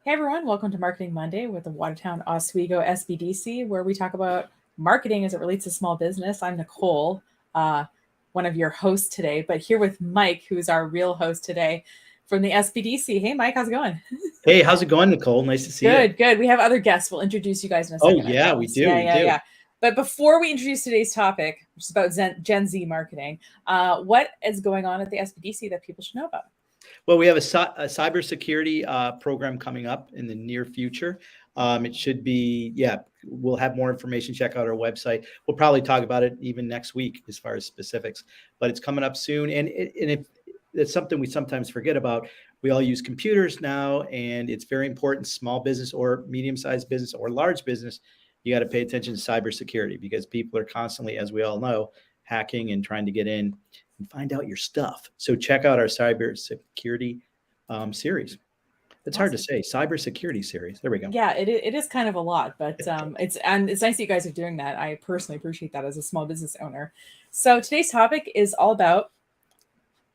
Hey everyone, welcome to Marketing Monday with the Watertown Oswego SBDC, where we talk about marketing as it relates to small business. I'm Nicole, uh, one of your hosts today, but here with Mike, who is our real host today from the SBDC. Hey Mike, how's it going? Hey, how's it going, Nicole? Nice to see you. Good, good. We have other guests. We'll introduce you guys in a Oh second, I yeah, we promise. do. Yeah, We yeah, do. yeah. But before we introduce today's topic, which is about Gen Z marketing, what is going on at the SBDC that people should know about? Well, we have a cybersecurity program coming up in the near future. It should be, yeah, we'll have more information. Check out our website. We'll probably talk about it even next week as far as specifics, but it's coming up soon. And if it's something we sometimes forget about, we all use computers now, and it's very important, small business or medium-sized business or large business, you got to pay attention to cybersecurity because people are constantly, as we all know, hacking and trying to get in and find out your stuff. So check out our cybersecurity series. It's hard to Awesome. say. Cybersecurity series. There we go. Yeah, it is kind of a lot, but it's nice that you guys are doing that. I personally appreciate that as a small business owner. So today's topic is all about,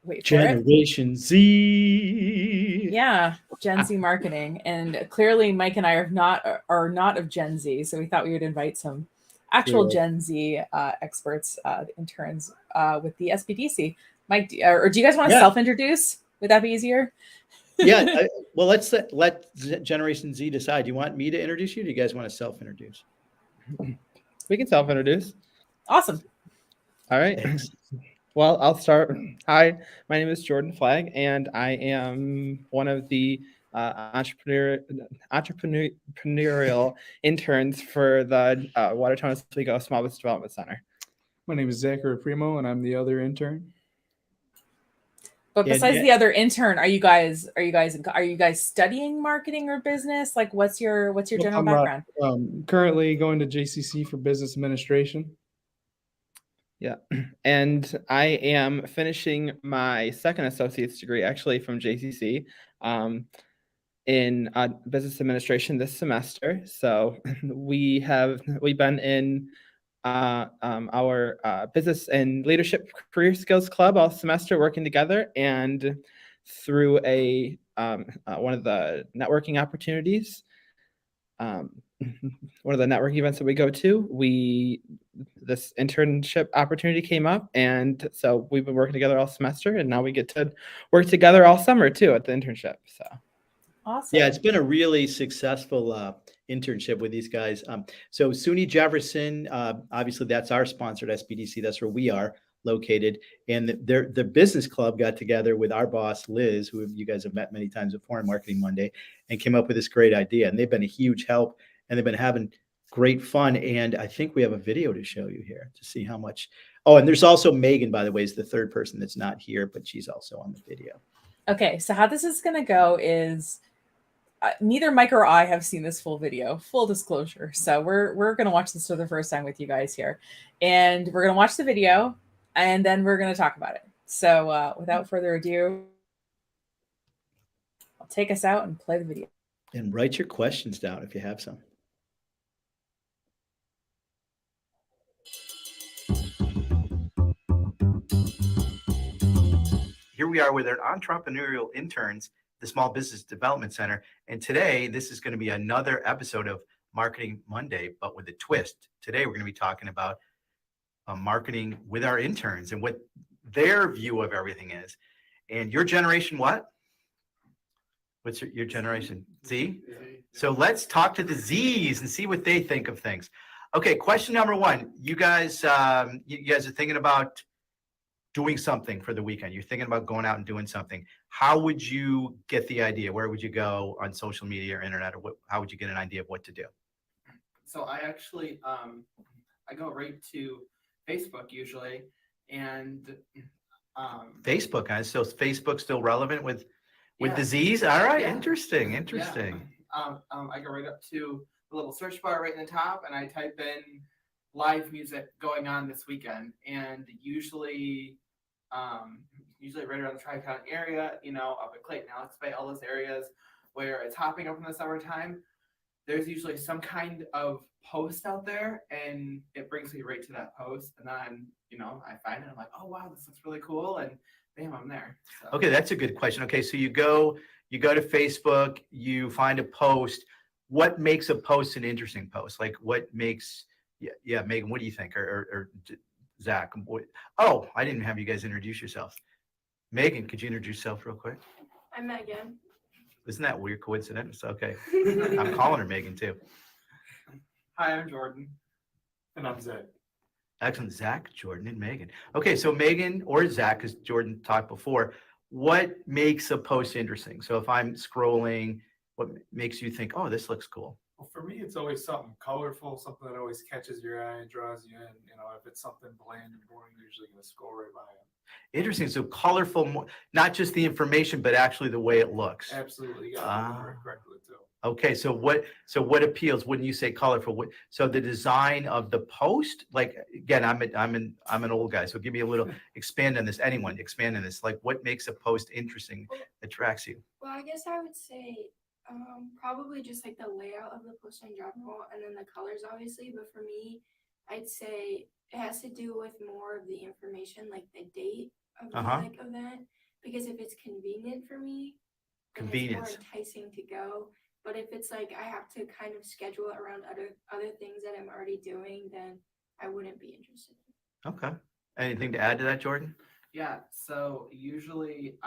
wait for it. Generation Z. Yeah, Gen Z marketing, and clearly Mike and I are not of Gen Z, so we thought we would invite some actual Cool. Gen Z experts, interns with the SBDC. Mike, or do you guys want to Yeah. self-introduce? Would that be easier? Yeah. Well, let's let Generation Z decide. Do you want me to introduce you? Or do you guys want to self-introduce? We can self-introduce. Awesome. All right. Thanks. Well, I'll start. Hi, my name is Jordan Flagg, and I am one of the entrepreneurial interns for the Watertown Oswego Small Business Development Center. My name is Zachary Primo, and I'm the other intern. But And besides yeah, the other intern, are you guys studying marketing or business? Like what's your Well, general I'm background? currently going to JCC for business administration. Yeah, and I am finishing my second associate's degree, actually from JCC, in business administration this semester. So we've been in our business and leadership career skills club all semester working together, and through a one of the networking opportunities, um, one of the networking events that we go to, this internship opportunity came up, and so we've been working together all semester, and now we get to work together all summer too at the internship. So Awesome. yeah, it's been a really successful internship with these guys. So SUNY Jefferson, obviously that's our sponsor at SBDC. That's where we are located. And their business club got together with our boss, Liz, who you guys have met many times before in Marketing Monday, and came up with this great idea. And they've been a huge help, and they've been having great fun. And I think we have a video to show you here to see how much. Oh, and there's also Megan, by the way, is the third person that's not here, but she's also on the video. Okay, so how this is going to go is neither Mike or I have seen this full video, full disclosure. So we're going to watch this for the first time with you guys here. And we're going to watch the video and then we're going to talk about it. So without further ado, I'll take us out and play the video. And write your questions down if you have some. Here we are with our entrepreneurial interns, the Small Business Development Center. And today, this is going to be another episode of Marketing Monday, but with a twist. Today, we're going to be talking about marketing with our interns and what their view of everything is. And your generation, what? What's your generation? Z? So let's talk to the Zs and see what they think of things. Okay, question number one. You guys are thinking about doing something for the weekend. You're thinking about going out and doing something. How would you get the idea? Where would you go on social media or internet, or how would you get an idea of what to do? So I actually I go right to Facebook usually, and Facebook, guys. So is Facebook still relevant with yeah. the Z's? All right, Yeah. interesting. I go right up to the little search bar right in the top, and I type in live music going on this weekend, and usually right around the Tri-County area, up at Clayton, Alex Bay, all those areas where it's hopping up in the summertime, there's usually some kind of post out there, and it brings me right to that post, and then I find it, I'm like, oh wow, this looks really cool, and bam, I'm there. So. Okay, that's a good question. Okay, so you go you go to Facebook, you find a post. What makes a post an interesting post? Like what makes, yeah, Megan, what do you think? Or Zach? Oh, I didn't have you guys introduce yourselves. Megan, could you introduce yourself real quick? I'm Megan. Isn't that weird coincidence? Okay. I'm calling her Megan too. Hi, I'm Jordan. And I'm Zach. Excellent. Zach, Jordan, and Megan. Okay, so Megan or Zach, because Jordan talked before, what makes a post interesting? So if I'm scrolling, what makes you think, oh, this looks cool? Well, for me, it's always something colorful, something that always catches your eye and draws you in. You know, if it's something bland and boring, you're usually going to scroll right by it. Interesting. So colorful, not just the information, but actually the way it looks. Absolutely. You got to remember it correctly, too. Okay, so what appeals when you say colorful? So the design of the post, like again, I'm an old guy, so give me a little expand on this. Anyone expand on this? Like what makes a post interesting, attracts you? Well, I guess I would say probably just like the layout of the post in general, and then the colors, obviously. But for me, I'd say it has to do with more of the information, like the date of the like event. Because if it's convenient for me, then it's more enticing to go. But if it's like I have to kind of schedule it around other things that I'm already doing, then I wouldn't be interested. Okay. Anything to add to that, Jordan? Yeah, so usually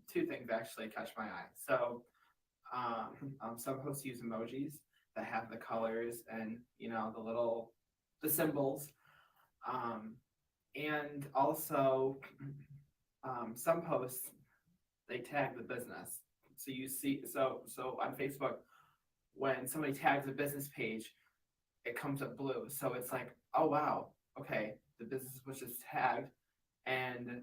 two things actually catch my eye. So some posts use emojis that have the colors and, the symbols. And also some posts, they tag the business. So you see, so on Facebook, when somebody tags a business page, it comes up blue. So it's like, oh wow, okay, the business was just tagged, and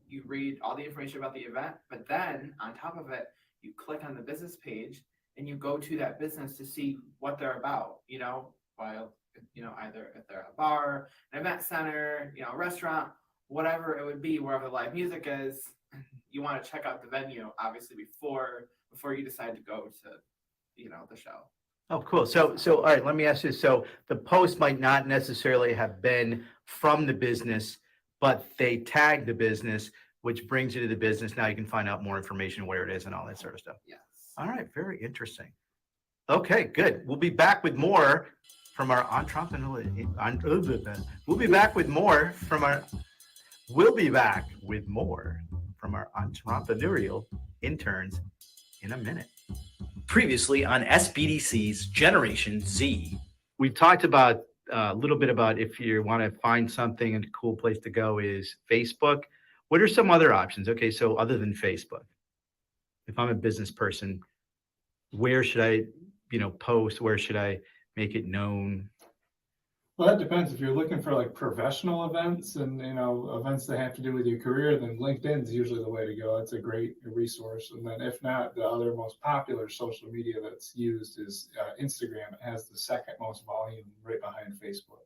you read all the information about the event. But then on top of it, you click on the business page and you go to that business to see what they're about. Either if they're a bar, an event center, a restaurant, whatever it would be, wherever the live music is. You want to check out the venue, obviously, before you decide to go to, the show. Oh, cool. So all right, let me ask you. So the post might not necessarily have been from the business, but they tagged the business, which brings you to the business. Now you can find out more information where it is and all that sort of stuff. Yes. All right, very interesting. Okay, good. We'll be back with more from our entrepreneurial. We'll be back with more from our entrepreneurial interns in a minute. Previously on SBDC's Generation Z. We've talked about a little bit about if you want to find something and a cool place to go is Facebook. What are some other options? Okay, so other than Facebook, if I'm a business person, where should I, post? Where should I make it known? Well, that depends. If you're looking for like professional events and, events that have to do with your career, then LinkedIn is usually the way to go. It's a great resource. And then if not, the other most popular social media that's used is Instagram. It has the second most volume right behind Facebook.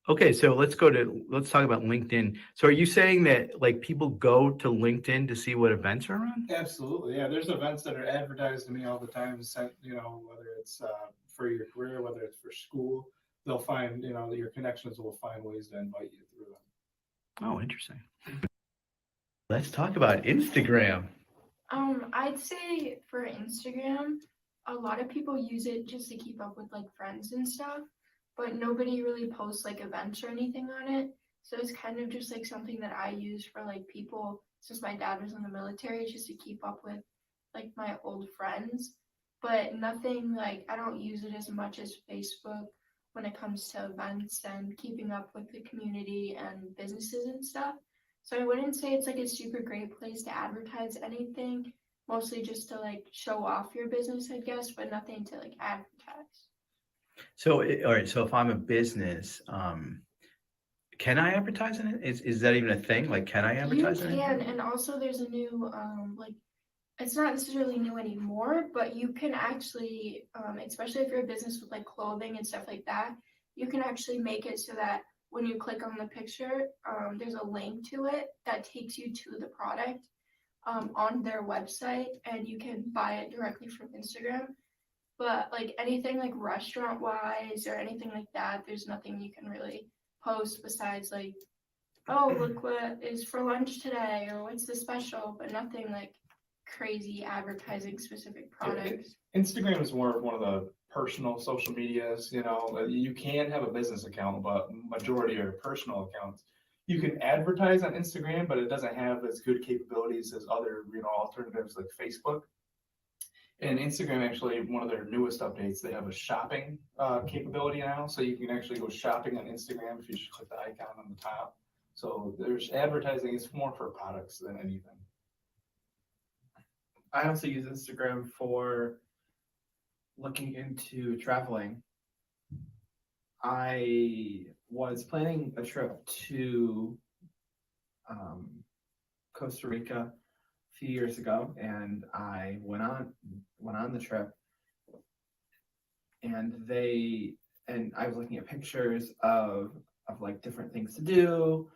Okay, so let's talk about LinkedIn. So are you saying that like people go to LinkedIn to see what events are on? Absolutely. Yeah. There's events that are advertised to me all the time, sent, whether it's for your career, whether it's for school. They'll find, your connections will find ways to invite you through them. Oh, interesting. Let's talk about Instagram. I'd say for Instagram, a lot of people use it just to keep up with like friends and stuff, but nobody really posts like events or anything on it. So it's kind of just like something that I use for like people, since my dad was in the military, just to keep up with like my old friends, but nothing like, I don't use it as much as Facebook when it comes to events and keeping up with the community and businesses and stuff. So I wouldn't say it's like a super great place to advertise anything, mostly just to like show off your business, I guess, but nothing to like advertise. So, all right. So if I'm a business, can I advertise in it? Is that even a thing? Like, can I advertise in it? You can, and also there's a new, it's not necessarily new anymore, but you can actually, especially if you're a business with like clothing and stuff like that, you can actually make it so that when you click on the picture, there's a link to it that takes you to the product on their website, and you can buy it directly from Instagram. But like anything like restaurant wise or anything like that, there's nothing you can really post besides like oh, look what is for lunch today, or what's the special, but nothing like crazy advertising specific products. Instagram is more of one of the personal social medias. You know, you can have a business account, but majority are personal accounts. You can advertise on Instagram, but it doesn't have as good capabilities as other, you know, alternatives like Facebook. And Instagram, actually, one of their newest updates, they have a shopping capability now. So you can actually go shopping on Instagram if you just click the icon on the top. So there's advertising, it's more for products than anything. I also use Instagram for looking into traveling. I was planning a trip to Costa Rica a few years ago, and I went on the trip, and I was looking at pictures of like different things to do,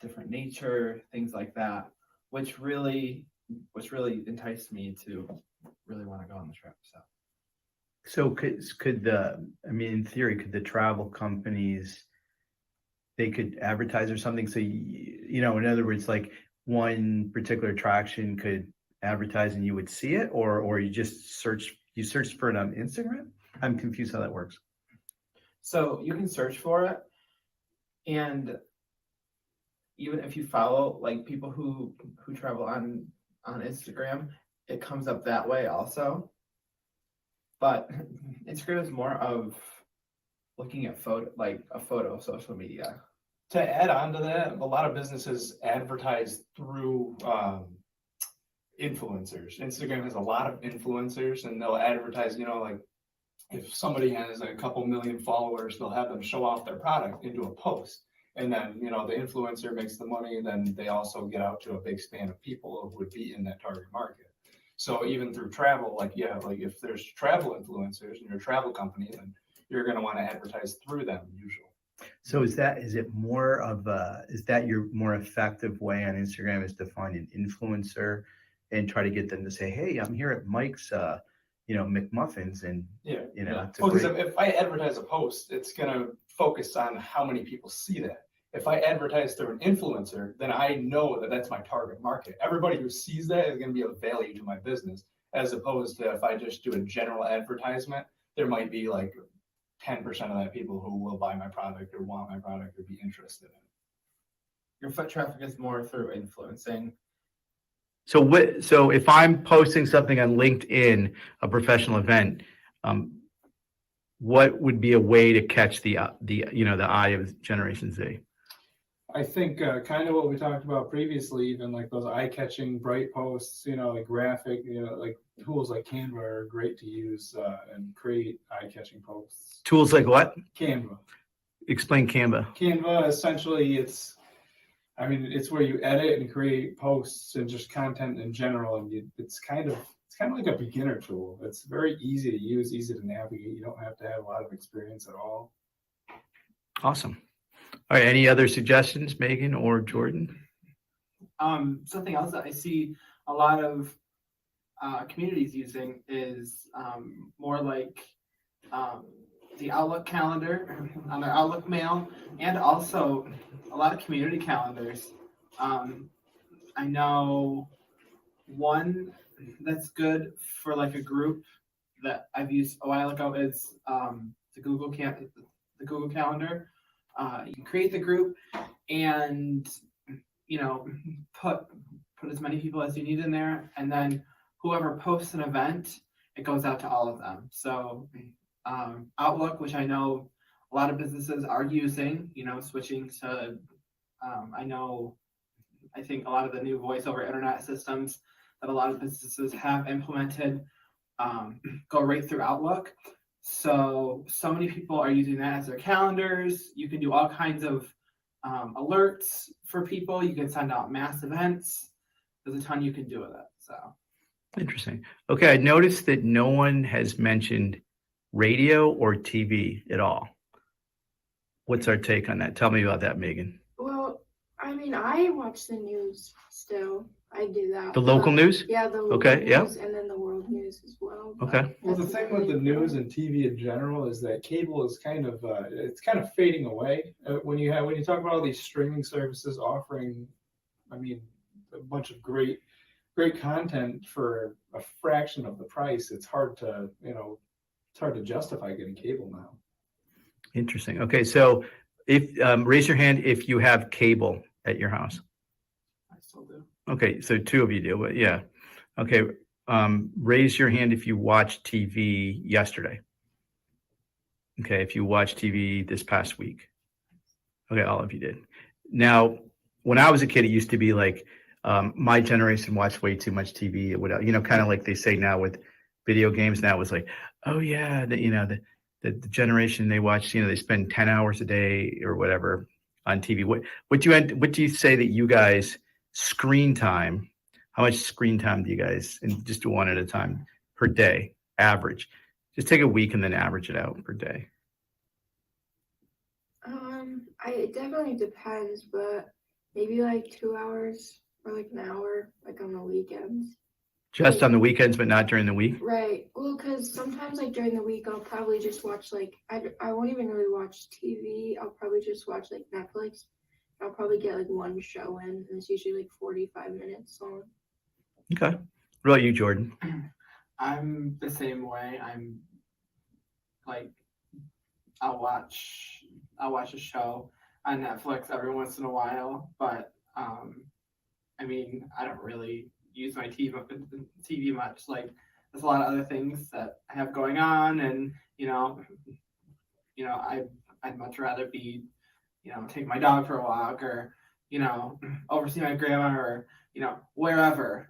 different nature, things like that, which really enticed me to really want to go on the trip. So could in theory, could the travel companies, they could advertise or something? So, you know, in other words, like one particular attraction could advertise and you would see it, or you just search for it on Instagram? I'm confused how that works. So you can search for it, and even if you follow like people who travel on Instagram, it comes up that way also. But Instagram is more of looking at a photo social media. To add on to that, a lot of businesses advertise through influencers. Instagram has a lot of influencers, and they'll advertise, you know, like if somebody has a couple million followers, they'll have them show off their product into a post. And then, you know, the influencer makes the money, and then they also get out to a big span of people who would be in that target market. So even through travel, like if there's travel influencers and you're a travel company, then you're going to want to advertise through them usually. So is it more of is that your more effective way on Instagram, is to find an influencer and try to get them to say, hey, I'm here at Mike's, McMuffins, and Yeah. you know, Well, because if I advertise a post, it's going to focus on how many people see that. If I advertise through an influencer, then I know that that's my target market. Everybody who sees that is going to be of value to my business, as opposed to if I just do a general advertisement, there might be like 10% of that people who will buy my product or want my product or be interested in it. Your foot traffic is more through influencing. So if I'm posting something on LinkedIn, a professional event, what would be a way to catch the eye of Generation Z? I think kind of what we talked about previously, even like those eye-catching bright posts, you know, like graphic, you know, like tools like Canva are great to use and create eye-catching posts. Tools like what? Canva. Explain Canva. Canva, essentially, it's where you edit and create posts and just content in general, and it's kind of like a beginner tool. It's very easy to use, easy to navigate. You don't have to have a lot of experience at all. Awesome. All right. Any other suggestions, Megan or Jordan? Something else that I see a lot of communities using is more like the Outlook calendar on their Outlook mail, and also a lot of community calendars. I know one that's good for like a group that I've used a while ago is the Google Calendar. You can create the group and, you know, put as many people as you need in there, and then whoever posts an event, it goes out to all of them. So Outlook, which I know a lot of businesses are using, you know, switching to, I think a lot of the new voice over internet systems that a lot of businesses have implemented go right through Outlook. So many people are using that as their calendars. You can do all kinds of alerts for people. You can send out mass events. There's a ton you can do with it. So Interesting. Okay, I noticed that no one has mentioned radio or TV at all. What's our take on that? Tell me about that, Megan. Well, I mean, I watch the news still. I do that. The local news? Yeah, the local Okay, news, yeah. and then the world news as well. Okay. Well, the thing with the news and TV in general is that cable is kind of it's kind of fading away. When you talk about all these streaming services offering, I mean, a bunch of great content for a fraction of the price, it's hard to justify getting cable now. Interesting. Okay, so if raise your hand if you have cable at your house. I still do. Okay, so two of you do, but yeah. Okay, raise your hand if you watched TV yesterday. Okay, if you watched TV this past week. Okay, all of you did. Now, when I was a kid, it used to be like my generation watched way too much TV. Without, kind of like they say now with video games. Now it was like, oh yeah, the generation they watch, they spend 10 hours a day or whatever on TV. What do you say that you guys screen time? How much screen time do you guys, and just do one at a time, per day, average? Just take a week and then average it out per day. It definitely depends, but maybe like 2 hours or like an hour, like on the weekends. Just on the weekends, but not during the week? Right. Well, because sometimes like during the week, I'll probably just watch I won't even really watch TV. I'll probably just watch like Netflix. I'll probably get like one show in, and it's usually like 45 minutes long. Okay. What about you, Jordan? I'm the same way. I'm like, I'll watch a show on Netflix every once in a while, but I mean, I don't really use my TV much. Like, there's a lot of other things that I have going on, and I'd much rather be, take my dog for a walk, or oversee my grandma, or wherever.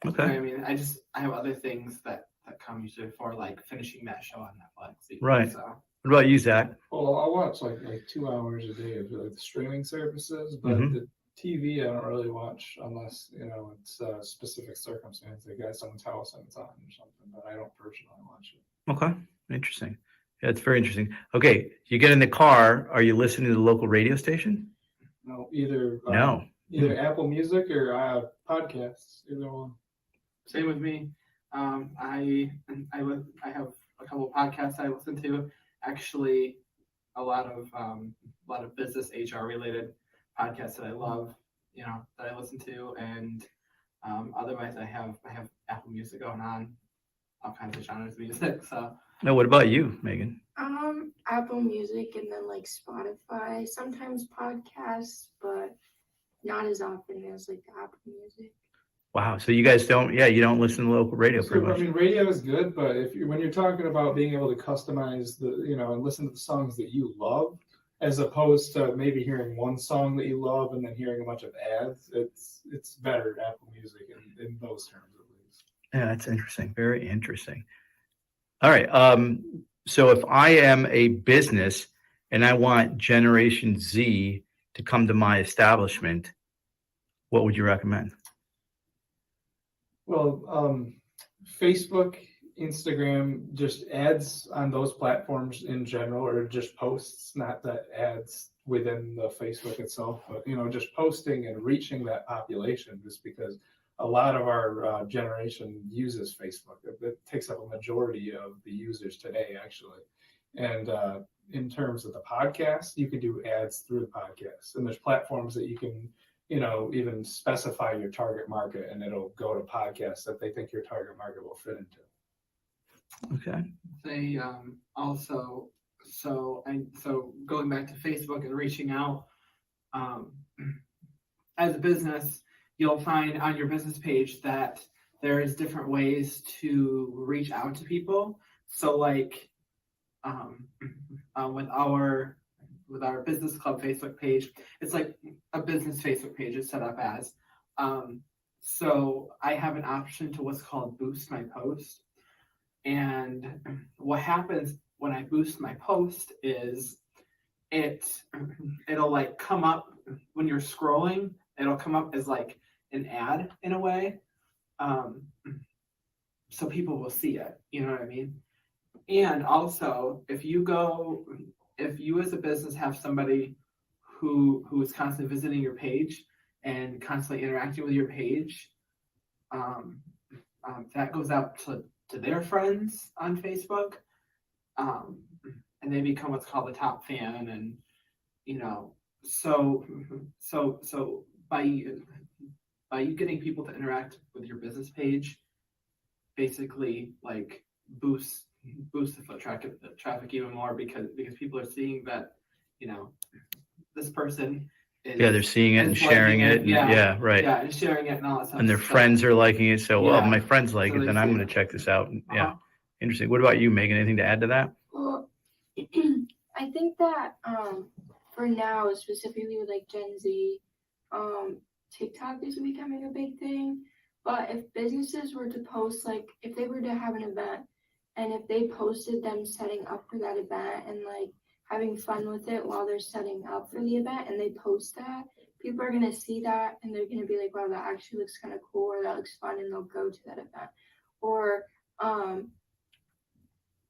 Okay. I mean, I have other things that come usually before, like finishing that show on Netflix. Right. So. What about you, Zach? Well, I'll watch like 2 hours a day of like the streaming services, but the TV I don't really watch unless it's a specific circumstance. Like at someone's house and it's on or something, but I don't personally watch it. Okay. Interesting. Yeah, it's very interesting. Okay, you get in the car. Are you listening to the local radio station? No, either Apple Music or podcasts. Either one. Same with me. I have a couple podcasts I listen to. Actually, a lot of business HR related podcasts that I love, that I listen to, and otherwise I have Apple Music going on, all kinds of genres of music. So. No, what about you, Megan? Apple Music, and then like Spotify, sometimes podcasts, but not as often as like the Apple Music. Wow. So you guys you don't listen to local radio pretty much. I mean, radio is good, but when you're talking about being able to customize and listen to the songs that you love, as opposed to maybe hearing one song that you love and then hearing a bunch of ads, it's better Apple Music in those terms at least. Yeah, that's interesting. Very interesting. All right. So if I am a business and I want Generation Z to come to my establishment, what would you recommend? Well, Facebook, Instagram, just ads on those platforms in general, or just posts, not that ads within the Facebook itself, but just posting and reaching that population, just because a lot of our generation uses Facebook. It takes up a majority of the users today, actually. And in terms of the podcast, you can do ads through the podcast, and there's platforms that you can even specify your target market, and it'll go to podcasts that they think your target market will fit into. Okay. They also, so going back to Facebook and reaching out, as a business, you'll find on your business page that there is different ways to reach out to people. So like with our business club Facebook page, it's like a business Facebook page is set up as. So I have an option to what's called boost my post. And what happens when I boost my post is it'll like come up when you're scrolling, it'll come up as like an ad in a way. So people will see it, you know what I mean? And also if you as a business have somebody who is constantly visiting your page and constantly interacting with your page, that goes out to to their friends on Facebook, and they become what's called a top fan. And so by you getting people to interact with your business page, basically like boost the foot traffic even more, because people are seeing that this person is, Yeah, they're seeing it and liking sharing it. And, yeah, right. yeah, and sharing it and all that stuff. And their So- friends are liking it. So, well, Yeah. my friends like So it, they then I'm see going to it. check this out. Yeah. Uh-huh. Interesting. What about you, Megan? Anything to add to that? Well, I think that for now, specifically with like Gen Z, TikTok is becoming a big thing. But if businesses were to post, like if they were to have an event and if they posted them setting up for that event and like having fun with it while they're setting up for the event, and they post that, people are going to see that and they're going to be like, wow, that actually looks kind of cool, or that looks fun, and they'll go to that event. Or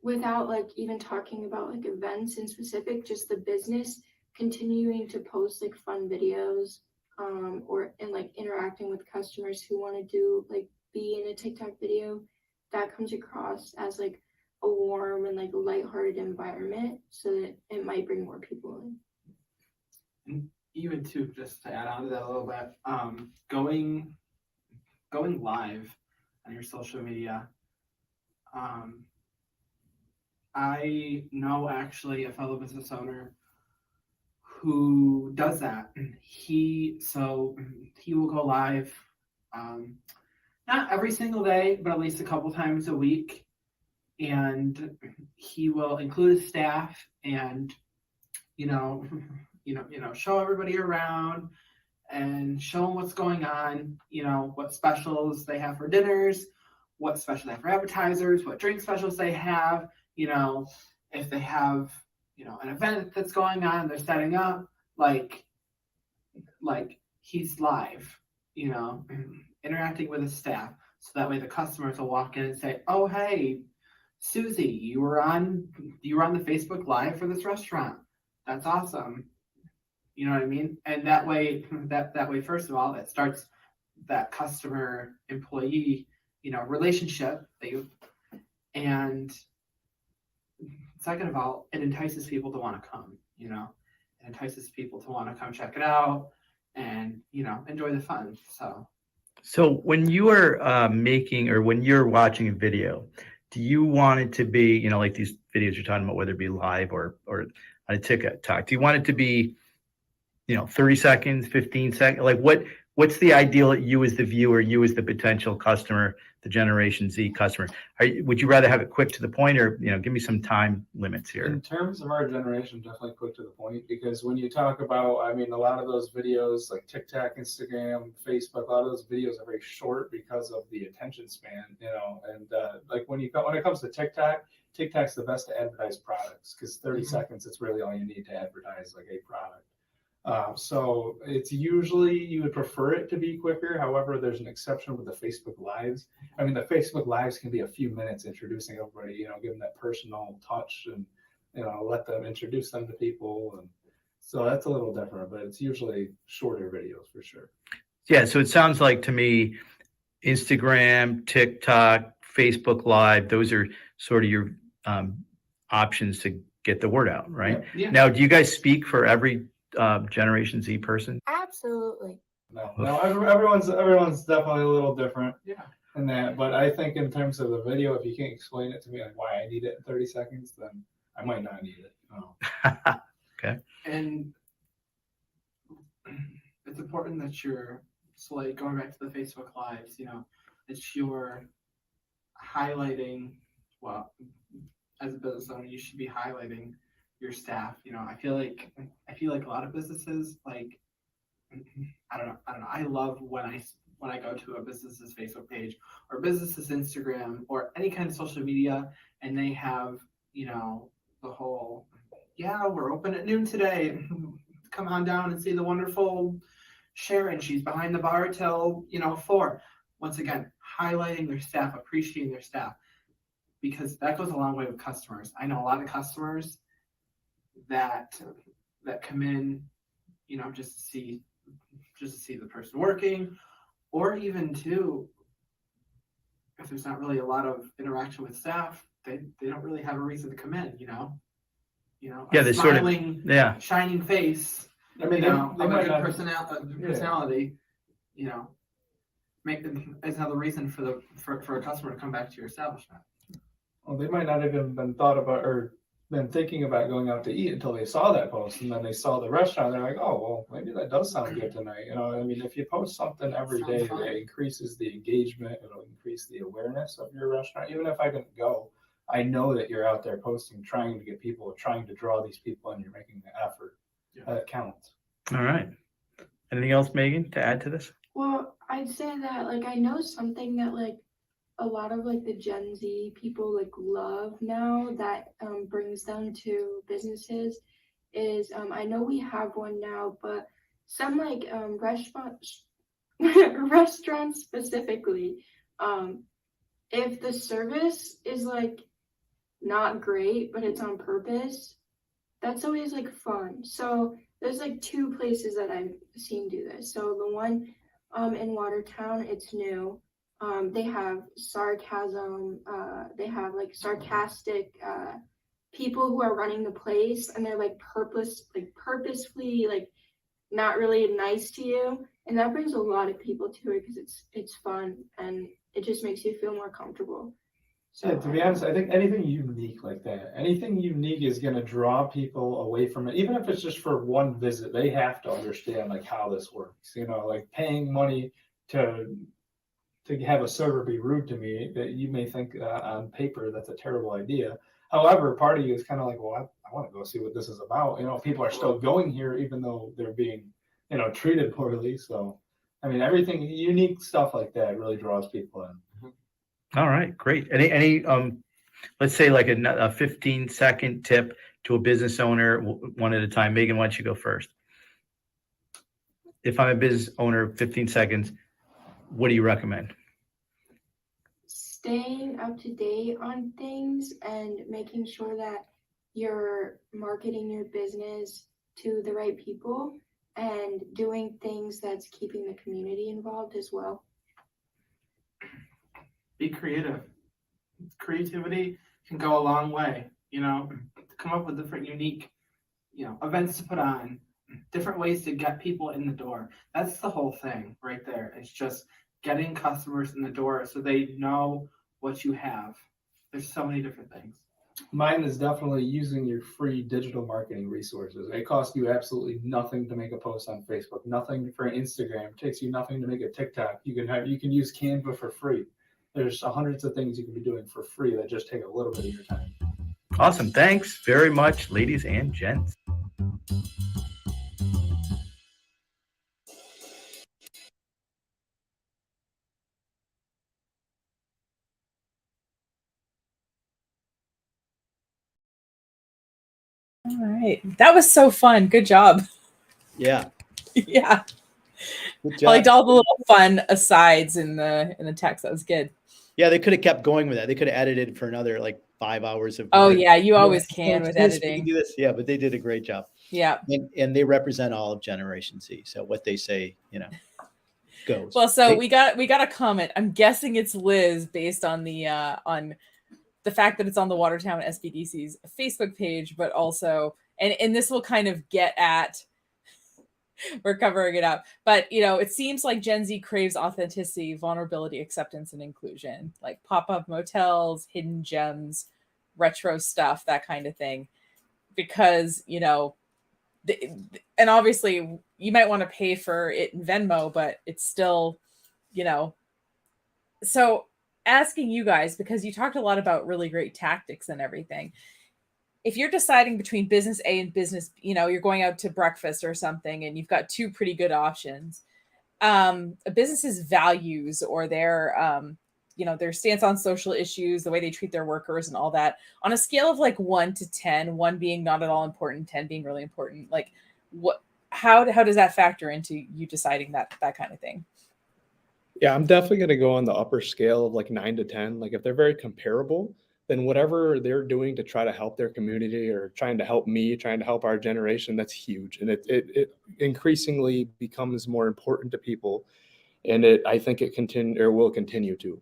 without like even talking about like events in specific, just the business continuing to post like fun videos, and like interacting with customers who want to do like be in a TikTok video, that comes across as like a warm and like lighthearted environment, so that it might bring more people in. And even too, just to add on to that a little bit, going live on your social media. I know actually a fellow business owner who does that. He will go live, not every single day, but at least a couple times a week, and he will include his staff and show everybody around and show them what's going on, what specials they have for dinners, what specials they have for appetizers, what drink specials they have, if they have, an event that's going on, they're setting up, like he's live, interacting with his staff. So that way the customers will walk in and say, oh, hey, Susie, you were on the Facebook Live for this restaurant. That's awesome. You know what I mean? And that way, first of all, it starts that customer employee, relationship and second of all, it entices people to want to come, it entices people to want to come check it out and, enjoy the fun. So when you are making, or when you're watching a video, do you want it to be, like these videos you're talking about, whether it be live or on a TikTok, do you want it to be, 30 seconds, 15 seconds? Like what's the ideal that you as the viewer, you as the potential customer, the Generation Z customer, would you rather have it quick to the point, or, give me some time limits here? In terms of our generation, definitely quick to the point, because when you talk about, a lot of those videos like TikTok, Instagram, Facebook, a lot of those videos are very short because of the attention span, and like when it comes to TikTok's the best to advertise products, because 30 seconds, it's really all you need to advertise like a product. So it's usually, you would prefer it to be quicker. However, there's an exception with the Facebook Lives. The Facebook Lives can be a few minutes introducing everybody, give them that personal touch and, let them introduce them to people. And so that's a little different, but it's usually shorter videos for sure. Yeah. So it sounds like to me, Instagram, TikTok, Facebook Live, those are sort of your options to get the word out, right? Yeah. Now, do you guys speak for every Generation Z person? Absolutely. No, everyone's definitely a little different. Yeah. In that, but I think in terms of the video, if you can't explain it to me, like why I need it in 30 seconds, then I might not need it. Okay. And it's important that so like going back to the Facebook Lives, that you're highlighting, well, as a business owner, you should be highlighting your staff. I feel like a lot of businesses, like, I don't know. I love when I go to a business's Facebook page or business's Instagram or any kind of social media, and they have, the whole, yeah, we're open at noon today. Come on down and see the wonderful Sharon. She's behind the bar till, 4. Once again, highlighting their staff, appreciating their staff, because that goes a long way with customers. I know a lot of customers that come in, just to see the person working, or even too, if there's not really a lot of interaction with staff, they don't really have a reason to come in, Yeah, a they sort of- smiling, Yeah. shining face, I mean, of a they might good not, personality, make them as another reason for a customer to come back to your establishment. well, they might not have even been thought about or been thinking about going out to eat until they saw that post, and then they saw the restaurant. They're like, oh, well, maybe that does sound good tonight. I mean, if you post something every Sounds day fun. that increases the engagement, it'll increase the awareness of your restaurant. Even if I didn't go, I know that you're out there posting, trying to get people, trying to draw these people, and you're making the effort. Yeah. That counts. All right. Anything else, Megan, to add to this? Well, I'd say that like I know something that like a lot of like the Gen Z people like love now that brings them to businesses is I know we have one now, but some like restaurants restaurants specifically, if the service is like not great but it's on purpose, that's always like fun. So there's like two places that I've seen do this. So the one in Watertown, it's new. They have sarcasm, they have like sarcastic people who are running the place, and they're like purposefully like not really nice to you, and that brings a lot of people to it because it's fun and it just makes you feel more comfortable. So Yeah, to be honest, I think anything unique like that, anything unique is going to draw people away from it. Even if it's just for one visit, they have to understand like how this works. Like paying money to have a server be rude to me, that you may think on paper that's a terrible idea. However, part of you is kind of like, well, I want to go see what this is about. People are still going here even though they're being, treated poorly. So, I mean, everything unique stuff like that really draws people in. All right, great. Any let's say like a 15-second tip to a business owner, one at a time. Megan, why don't you go first? If I'm a business owner, 15 seconds, what do you recommend? staying up to date on things and making sure that you're marketing your business to the right people and doing things that's keeping the community involved as well. Be creative. Creativity can go a long way, to come up with different unique, events to put on, different ways to get people in the door. That's the whole thing right there. It's just getting customers in the door so they know what you have. There's so many different things. Mine is definitely using your free digital marketing resources. It costs you absolutely nothing to make a post on Facebook, nothing for Instagram. It takes you nothing to make a TikTok. You can use Canva for free. There's hundreds of things you can be doing for free that just take a little bit of your time. Awesome. Thanks very much, ladies and gents. All right. That was so fun. Good job. Yeah. Yeah. Good I job. liked all the little fun asides in the text. That was good. Yeah, they could have kept going with that. They could have edited for another like 5 hours of. Oh work. yeah, you always can with Do this, we editing. can do this. Yeah, but they did a great job. Yeah. And they represent all of Generation Z. So what they say, goes. Well, so we got a comment. I'm guessing it's Liz based on the fact that it's on the Watertown SBDC's Facebook page, but also and this will kind of get at we're covering it up. But it seems like Gen Z craves authenticity, vulnerability, acceptance, and inclusion, like pop-up motels, hidden gems, retro stuff, that kind of thing. Because, and obviously you might want to pay for it in Venmo, but it's still, so asking you guys, because you talked a lot about really great tactics and everything. If you're deciding between business A and business, you're going out to breakfast or something and you've got two pretty good options. A business's values or their stance on social issues, the way they treat their workers and all that, on a scale of like 1 to 10, 1 being not at all important, 10 being really important, like how does that factor into you deciding that kind of thing? Yeah, I'm definitely going to go on the upper scale of like 9 to 10. Like if they're very comparable, then whatever they're doing to try to help their community or trying to help me, trying to help our generation, that's huge. And it increasingly becomes more important to people. And I think it will continue to.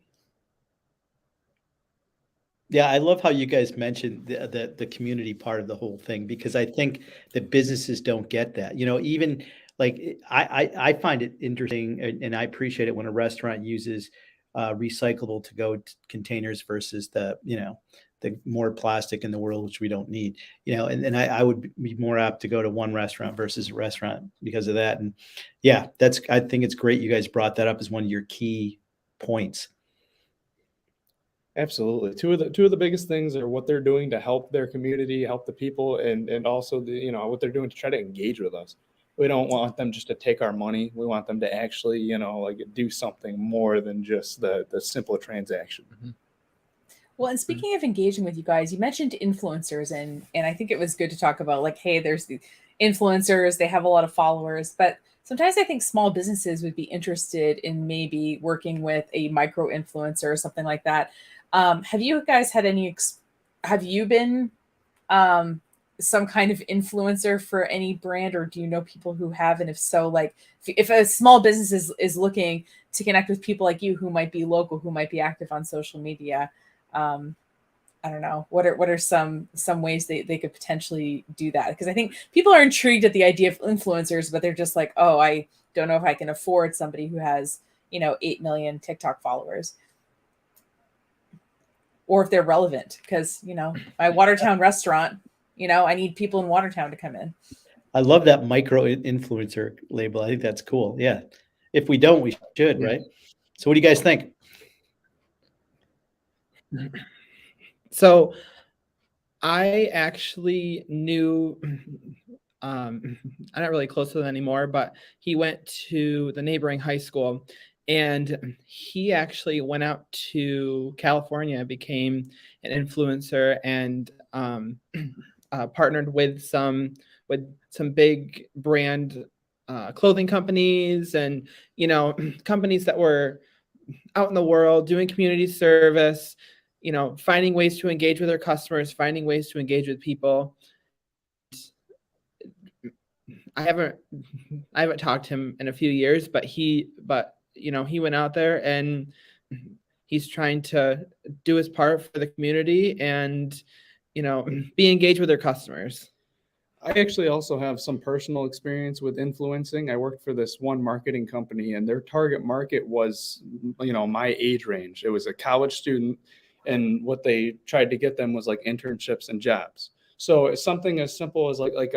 Yeah, I love how you guys mentioned the community part of the whole thing, because I think that businesses don't get that. You know, even like I find it interesting, and I appreciate it when a restaurant uses recyclable to go containers versus the more plastic in the world, which we don't need. You know, and I would be more apt to go to one restaurant versus a restaurant because of that. And yeah, I think it's great you guys brought that up as one of your key points. Absolutely. Two of the biggest things are what they're doing to help their community, help the people, and also what they're doing to try to engage with us. We don't want them just to take our money. We want them to actually, like do something more than just the simple transaction. Well, and speaking of engaging with you guys, you mentioned influencers, and I think it was good to talk about, like, hey, there's the influencers, they have a lot of followers, but sometimes I think small businesses would be interested in maybe working with a micro influencer or something like that. Have you guys had have you been some kind of influencer for any brand, or do you know people who have? And if so, like if a small business is looking to connect with people like you who might be local, who might be active on social media, I don't know, what are some ways they could potentially do that? Because I think people are intrigued at the idea of influencers, but they're just like, oh, I don't know if I can afford somebody who has 8 million TikTok followers, or if they're relevant, because my Watertown restaurant, I need people in Watertown to come in. I love that micro influencer label. I think that's cool. Yeah. If we don't, we should, Yeah. right? So what do you guys think? So I actually knew, I'm not really close to him anymore, but he went to the neighboring high school, and he actually went out to California, became an influencer, and partnered with some big brand clothing companies, and companies that were out in the world doing community service, finding ways to engage with their customers, finding ways to engage with people. I haven't talked to him in a few years, but he went out there and he's trying to do his part for the community and be engaged with their customers. I actually also have some personal experience with influencing. I worked for this one marketing company, and their target market was, my age range. It was a college student, and what they tried to get them was like internships and jobs. So it's something as simple as like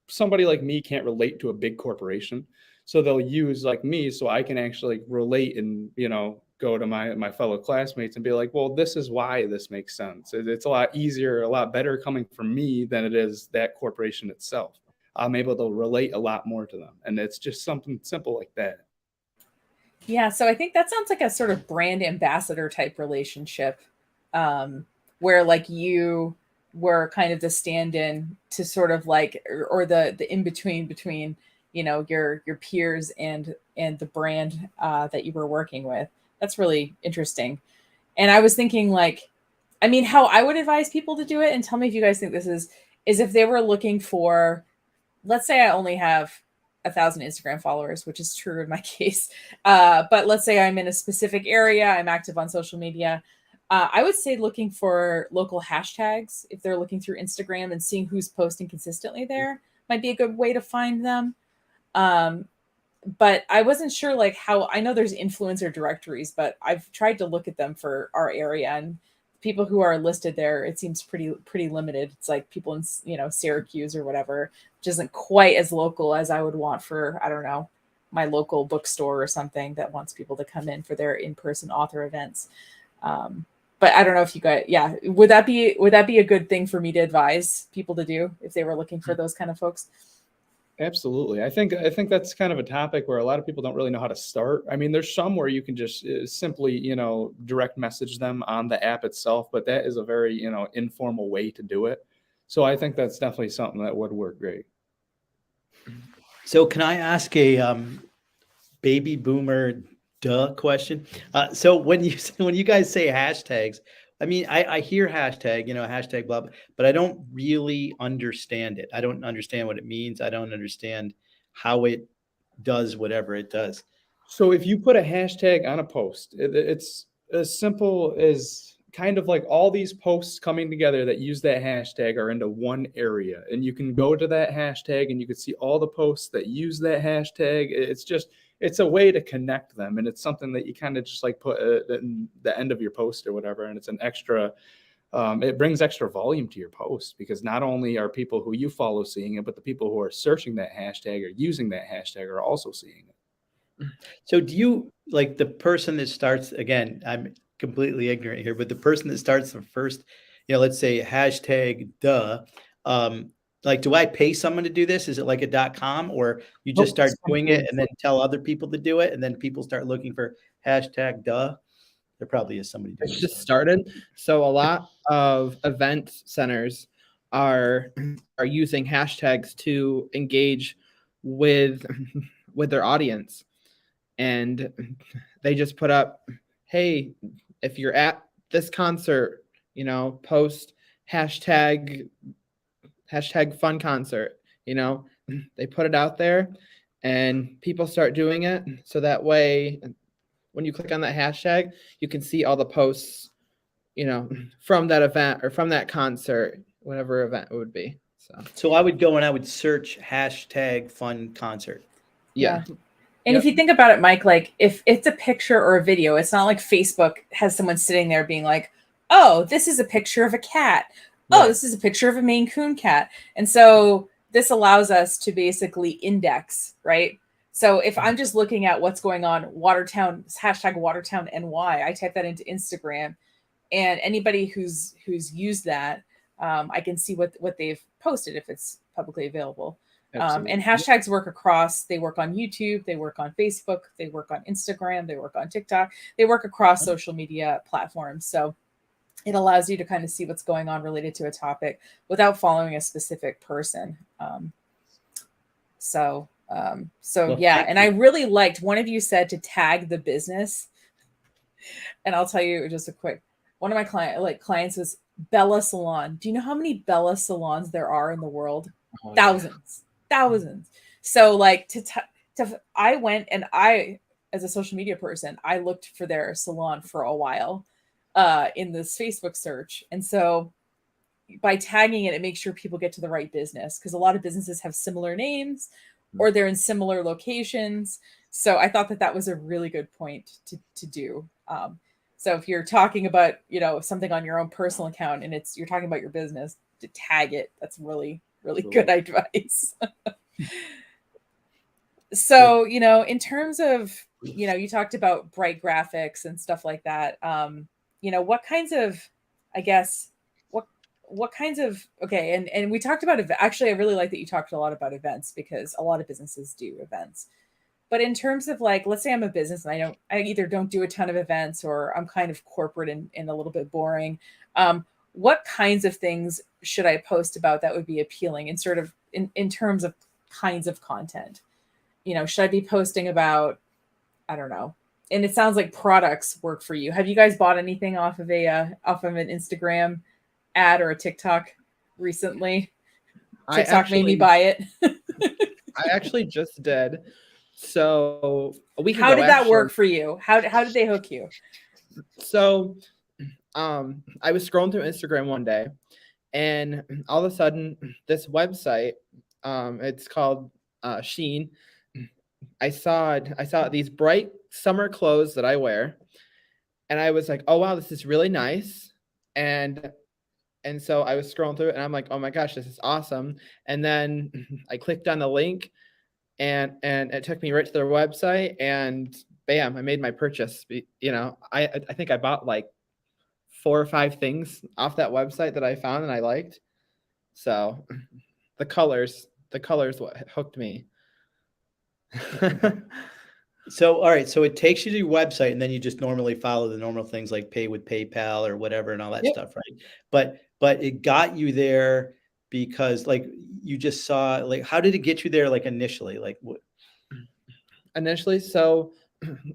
somebody like me can't relate to a big corporation, so they'll use like me so I can actually relate and go to my fellow classmates and be like, well, this is why this makes sense. It's a lot easier, a lot better coming from me than it is that corporation itself. I'm able to relate a lot more to them, and it's just something simple like that. Yeah, so I think that sounds like a sort of brand ambassador type relationship, where like you were kind of the stand-in to sort of like, or the in between your peers and the brand that you were working with. That's really interesting. And I was thinking, like, I mean, how I would advise people to do it, and tell me if you guys think this is if they were looking for, let's say I only have 1,000 Instagram followers, which is true in my case. But let's say I'm in a specific area, I'm active on social media. I would say looking for local hashtags, if they're looking through Instagram and seeing who's posting consistently there, might be a good way to find them. But I wasn't sure like how. I know there's influencer directories, but I've tried to look at them for our area, and people who are listed there, it seems pretty limited. It's like people in Syracuse or whatever, which isn't quite as local as I would want for, I don't know, my local bookstore or something that wants people to come in for their in-person author events. But I don't know if you guys, yeah, would that be a good thing for me to advise people to do if they were looking for those kind of folks? Absolutely. I think that's kind of a topic where a lot of people don't really know how to start. I mean, there's some where you can just simply, direct message them on the app itself, but that is a very, informal way to do it. So I think that's definitely something that would work great. So can I ask a baby boomer question? So when you guys say hashtags, I mean, I hear hashtag, hashtag blah, but I don't really understand it. I don't understand what it means. I don't understand how it does whatever it does. So if you put a hashtag on a post, it's as simple as kind of like all these posts coming together that use that hashtag are into one area, and you can go to that hashtag and you can see all the posts that use that hashtag. It's a way to connect them, and it's something that you kind of just like put at the end of your post or whatever, and it's an extra it brings extra volume to your post, because not only are people who you follow seeing it, but the people who are searching that hashtag or using that hashtag are also seeing it. So do you, like, the person that starts, again, I'm completely ignorant here, but the person that starts the first, let's say hashtag duh, like, do I pay someone to do this? Is it like a .com, or you just start doing it and then tell other people to do it, and then people start looking for hashtag duh? There probably is somebody doing It's it. just started. So a lot of event centers are using hashtags to engage with their audience. And they just put up, hey, if you're at this concert, post hashtag fun concert. They put it out there and people start doing it. So that way, when you click on that hashtag, you can see all the posts, from that event or from that concert, whatever event it would be. So I would go and I would search hashtag fun concert. Yeah. And if you think about it, Mike, like if it's a picture or a video, it's not like Facebook has someone sitting there being like, oh, this is a picture of a cat. Oh, Right. this is a picture of a Maine Coon cat. And so this allows us to basically index, right? So if I'm just looking at what's going on, Watertown, hashtag Watertown NY, I type that into Instagram, and anybody who's used that, I can see what they've posted if it's publicly available. And hashtags work across, they work on YouTube, they work on Facebook, they work on Instagram, they work on TikTok, they work across social media platforms. So it allows you to kind of see what's going on related to a topic without following a specific person. So yeah, and I really liked, one of you said to tag the business. And I'll tell you just a quick, one of my clients was Bella Salon. Do you know how many Bella salons there are in the world? Thousands. So like I went and as a social media person, I looked for their salon for a while in this Facebook search. And so by tagging it, it makes sure people get to the right business, because a lot of businesses have similar names or they're in similar locations. So I thought that was a really good point to do. So if you're talking about, something on your own personal account and you're talking about your business, to tag it, that's really, really good advice. So, in terms of, you talked about bright graphics and stuff like that. What kinds of, I guess, what kinds of, okay. And we talked about, actually, I really like that you talked a lot about events, because a lot of businesses do events. But in terms of, like, let's say I'm a business and I either don't do a ton of events, or I'm kind of corporate and a little bit boring. What kinds of things should I post about that would be appealing, and sort of in terms of kinds of content? Should I be posting about, I don't know. And it sounds like products work for you. Have you guys bought anything off of an Instagram ad or a TikTok recently? TikTok made me buy it. I actually just did. So a week ago. How did that work for you? How did they hook you? So I was scrolling through Instagram one day, and all of a sudden this website, it's called Shein. I saw these bright summer clothes that I wear, and I was like, oh wow, this is really nice. And so I was scrolling through it, and I'm like, oh my gosh, this is awesome. And then I clicked on the link, and it took me right to their website, and bam, I made my purchase. I think I bought like 4 or 5 things off that website that I found and I liked. So the colors what hooked me. So, all right. So it takes you to your website, and then you just normally follow the normal things like pay with PayPal or whatever and all that stuff, right? But it got you there because, like, you just saw, like, how did it get you there, like, initially? Like, what? Initially, so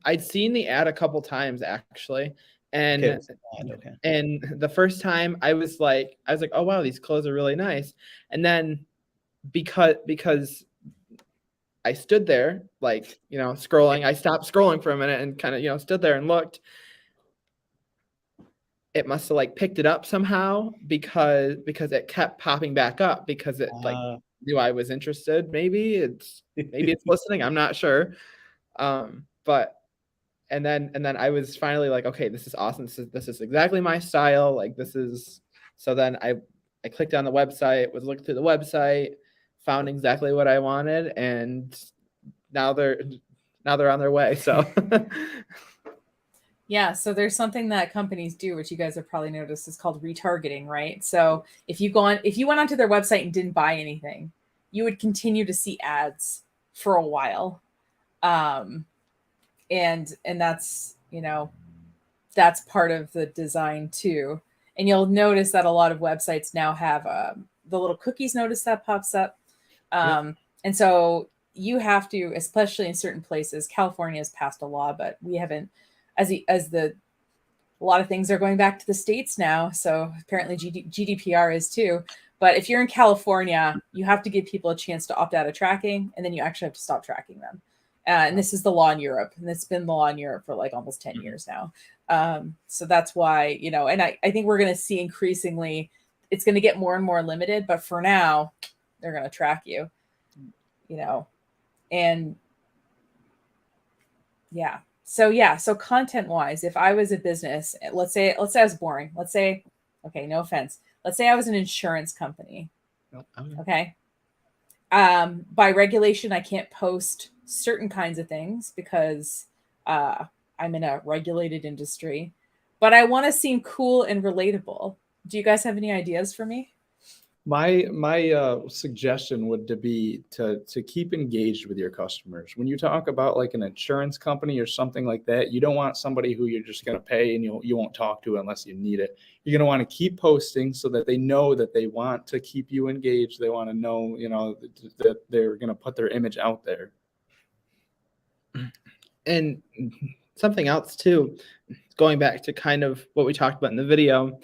I'd seen the ad a couple times actually. And okay. And the first time I was like, oh wow, these clothes are really nice. And then because I stood there, like, scrolling, I stopped scrolling for a minute and kind of, stood there and looked. it must have like picked it up somehow because it kept popping back up because it like knew I was interested. Maybe it's listening. I'm not sure. But and then I was finally like, okay, this is awesome. This is exactly my style. Like this is. So then I clicked on the website, was looking through the website, found exactly what I wanted, and now they're on their way. So Yeah, so there's something that companies do, which you guys have probably noticed, is called retargeting, right? So if you went onto their website and didn't buy anything, you would continue to see ads for a while, and that's that's part of the design too. And you'll notice that a lot of websites now have the little cookies notice that pops up, and so you have to, especially in certain places. California has passed a law, but we haven't. A lot of things are going back to the States now. So apparently GDPR is too. But if you're in California, you have to give people a chance to opt out of tracking, and then you actually have to stop tracking them. And this is the law in Europe, and it's been the law in Europe for like almost 10 years now. So that's why, and I think we're going to see increasingly, it's going to get more and more limited, but for now, they're going to track you, and yeah. So content wise, if I was a business, let's say I was boring. Okay, no offense. Let's say I was an insurance company. Okay. By regulation, I can't post certain kinds of things because I'm in a regulated industry, but I want to seem cool and relatable. Do you guys have any ideas for me? My suggestion would be to keep engaged with your customers. When you talk about like an insurance company or something like that, you don't want somebody who you're just going to pay and you won't talk to unless you need it. You're going to want to keep posting so that they know that they want to keep you engaged. They want to know, that they're going to put their image out there. And something else too, going back to kind of what we talked about in the video,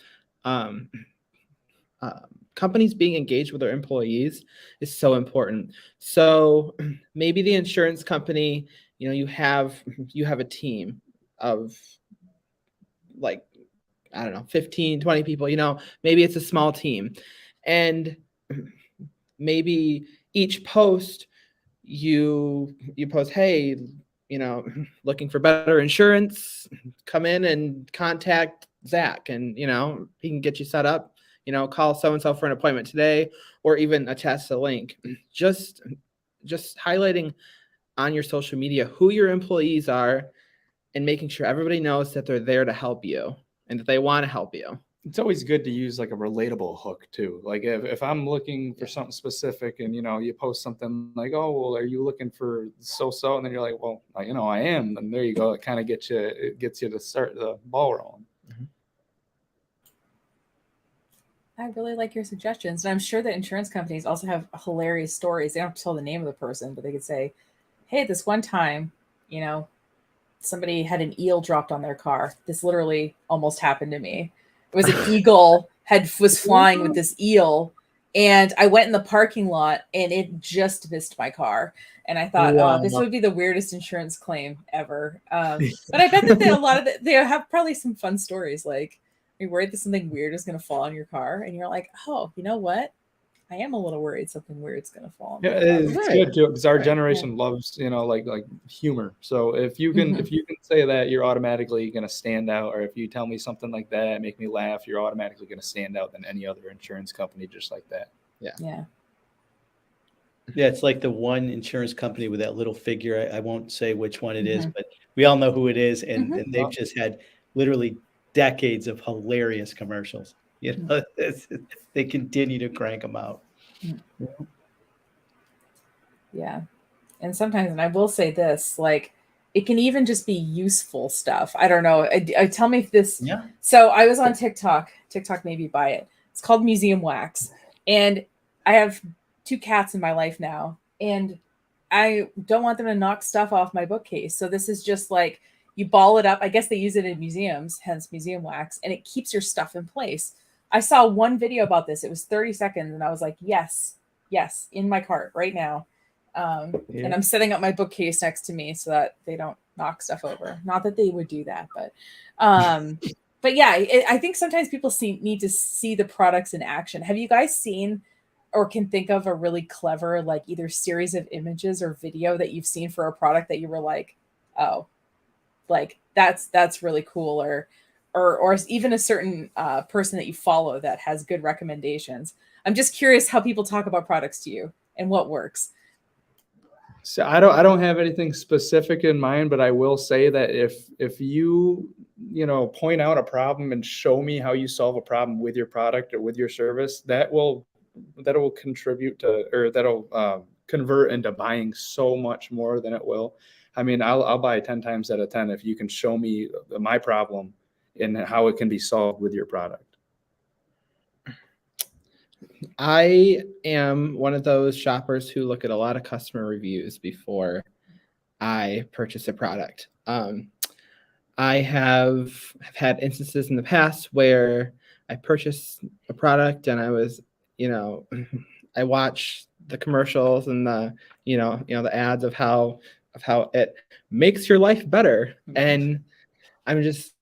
companies being engaged with their employees is so important. So maybe the insurance company, you have a team of like, I don't know, 15, 20 people, maybe it's a small team. And maybe each post you post, hey, looking for better insurance, come in and contact Zach and, he can get you set up. Call so-and-so for an appointment today, or even attach the link. Just highlighting on your social media who your employees are and making sure everybody knows that they're there to help you and that they want to help you. It's always good to use like a relatable hook too. Like if I'm looking for something specific and, you post something like, oh, well, are you looking for so-so? And then you're like, well, I am. And there you go. It kind of gets you to start the ball rolling. I really like your suggestions. And I'm sure that insurance companies also have hilarious stories. They don't have to tell the name of the person, but they could say, hey, this one time, somebody had an eel dropped on their car. This literally almost happened to me. It was an eagle was flying with this eel. And I went in the parking lot and it just missed my car. And I thought, wow, this would be the weirdest insurance claim ever. But I bet that they have probably some fun stories. Like, are you worried that something weird is going to fall on your car? And you're like, oh, you know what? I am a little worried something weird's going to fall on my car. It's good too, because our generation loves, like humor. So if you can say that, you're automatically going to stand out. Or if you tell me something like that, make me laugh, you're automatically going to stand out than any other insurance company just like that. Yeah. Yeah, it's like the one insurance company with that little figure. I won't say which one it is, but we all know who it is. And they've just had literally decades of hilarious commercials. They continue to crank them out. Yeah. And sometimes, and I will say this, like, it can even just be useful stuff. I don't know. Tell me if this. Yeah. So I was on TikTok. TikTok made me buy it. It's called Museum Wax. And I have 2 cats in my life now. And I don't want them to knock stuff off my bookcase. So this is just like, you ball it up. I guess they use it in museums, hence museum wax, and it keeps your stuff in place. I saw one video about this. It was 30 seconds, and I was like, yes, in my cart right now. And I'm setting up my bookcase next to me so that they don't knock stuff over. Not that they would do that, but but yeah, I think sometimes people need to see the products in action. Have you guys seen or can think of a really clever, like either series of images or video that you've seen for a product that you were like, oh, like that's really cool, or even a certain person that you follow that has good recommendations? I'm just curious how people talk about products to you and what works. So I don't have anything specific in mind, but I will say that if you point out a problem and show me how you solve a problem with your product or with your service, that will contribute to, or that'll convert into buying so much more than it will. I mean, I'll buy 10 times out of 10 if you can show me my problem and how it can be solved with your product. I am one of those shoppers who look at a lot of customer reviews before I purchase a product. I have had instances in the past where I purchased a product and I was, I watch the commercials and the ads of how it makes your life better. And I'm just,